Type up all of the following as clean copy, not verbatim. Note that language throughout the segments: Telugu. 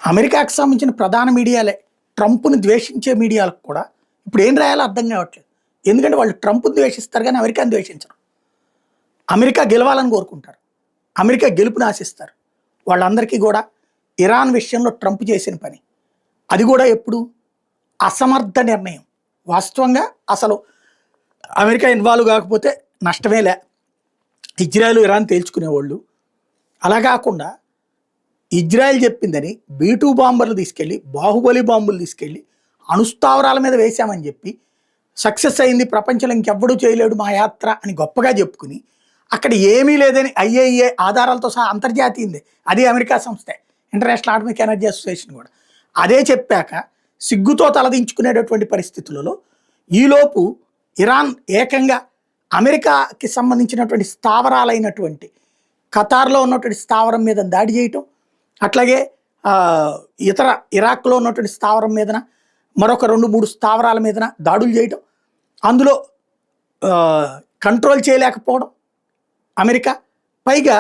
అమెరికాకు సంబంధించిన ప్రధాన మీడియాలే ట్రంప్‌ని ద్వేషించే మీడియాలకు కూడా ఇప్పుడు ఏం రాయాలో అర్థం కావట్లేదు. ఎందుకంటే వాళ్ళు ట్రంప్‌ని ద్వేషిస్తారు గానీ అమెరికాని ద్వేషించరు. అమెరికా గెలవాలని కోరుకుంటారు. అమెరికా గెలుపుని ఆశిస్తారు. వాళ్ళందరికీ కూడా ఇరాన్ విషయంలో ట్రంప్ చేసిన పని. అది కూడా ఎప్పుడు? అసమర్థ నిర్ణయం. వాస్తవంగా అసలు అమెరికా ఇన్వాల్వ్ కాకపోతే నష్టమేలే. Israel, Iran తేల్చుకునేవాళ్ళు. అలా కాకుండా ఇజ్రాయెల్ చెప్పిందని B-2 బాంబర్లు తీసుకెళ్ళి, బాహుబలి బాంబులు తీసుకెళ్ళి అణుస్థావరాల మీద వేశామని చెప్పి సక్సెస్ అయింది, ప్రపంచంలో ఇంకెవ్వడూ చేయలేడు మా యాత్ర అని గొప్పగా చెప్పుకుని అక్కడ ఏమీ లేదని IAEA ఆధారాలతో సహా అంతర్జాతీయందే, అది అమెరికా సంస్థే, ఇంటర్నేషనల్ అటామిక్ ఎనర్జీ అసోసియేషన్ కూడా అదే చెప్పాక సిగ్గుతో తలదించుకునేటటువంటి పరిస్థితులలో ఈలోపు ఇరాన్ ఏకంగా అమెరికాకి సంబంధించినటువంటి స్థావరాలైనటువంటి ఖతార్లో ఉన్నటువంటి స్థావరం మీద దాడి చేయటం, అట్లాగే ఇతర ఇరాక్లో ఉన్నటువంటి స్థావరం మీదన మరొక 2-3 స్థావరాల మీదన దాడులు చేయటం, అందులో కంట్రోల్ చేయలేకపోవడం అమెరికా. పైగా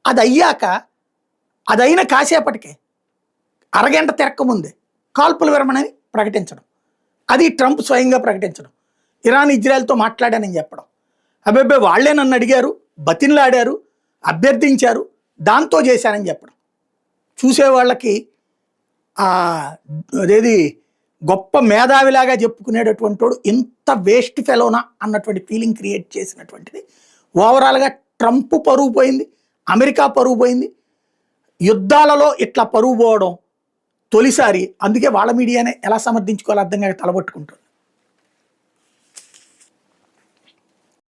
అది అయ్యాక అదైన కాసేపటికే అరగంట తిరక్కముందే కాల్పుల విరమణని ప్రకటించడం, అది ట్రంప్ స్వయంగా ప్రకటించడం, ఇరాన్ ఇజ్రాయెల్తో మాట్లాడానని చెప్పడం. అబ్బాయి వాళ్ళే నన్ను అడిగారు, బతిన్లాడారు, అభ్యర్థించారు, దాంతో చేశానని చెప్పడం. చూసేవాళ్ళకి అదేది గొప్ప మేధావిలాగా చెప్పుకునేటటువంటి వాడు ఇంత వేస్ట్ ఫెలోనా అన్నటువంటి ఫీలింగ్ క్రియేట్ చేసినటువంటిది. ఓవరాల్గా ట్రంప్ పరువు పోయింది, అమెరికా పరువు పోయింది. యుద్ధాలలో ఇట్లా పరువు పోవడం తొలిసారి. అందుకే వాళ్ళ మీడియానే ఎలా సమర్థించుకోవాలో అర్థం కాక తలబట్టుకుంటారు.